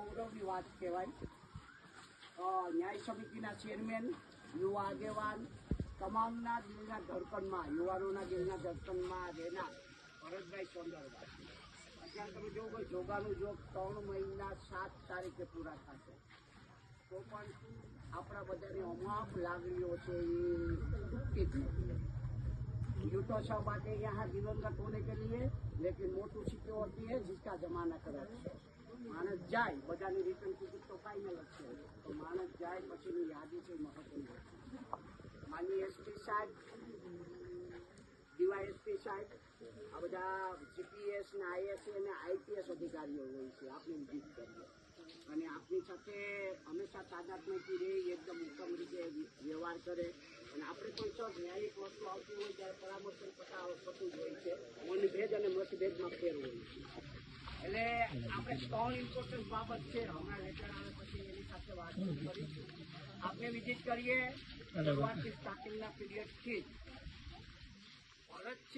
ગૌરવની વાત કહેવાય. ન્યાય સમિતિના ચેરમેન, યુવા આગેવાન, તમામના દિલના ધડકનમાં, યુવાનોના દિલના ધડકનમાં રહેનાર ભરતભાઈ સોંદરવા. અત્યારે તમે જો ભાઈ જોગાનું જોગ 3 મહિના 7 તારીખે પૂરા થશે, તો પણ આપણા બધાની અમાપ લાગણીઓ છે એ તૂટતી જ નથી. युद्धोत्सव बातें यहाँ दिवंगत होने के लिए, लेकिन मोटू सिक्योर होती है जिसका जमाना खराब है. मानस जाए बधानी रिटर्न टिकિટ તો ફાઇનલ જ છે, તો માણસ જાય પછીની યાદી છે મહત્વની. માનની એસપી સાહેબ, ડીવાયએસપી સાહેબ, આ બધા જીપીએસ ને આઈએસએ અને આઈપીએસ અધિકારીઓ હોય છે. આપની વિઝિટ કરીએ અને આપની સાથે હંમેશા તાદાત્મ્યથી રહી એકદમ ઉત્તમ રીતે વ્યવહાર કરે. અને આપણે કોઈ તો ન્યાયિક વસ્તુ આવતી હોય ત્યારે પરામર્શન થતું જ હોય છે. મનભેદ અને મતભેદમાં ફેર હોય છે. એટલે આપણે 3 ઇમ્પોર્ટન્ટ બાબત છે, હમણાં લેટર આવે પછી એની સાથે વાતચીત કરીશું. આપણે વિઝિટ કરીએ શરૂઆતથી સ્ટાર્ટિંગના પીરિયડથી ભરત છે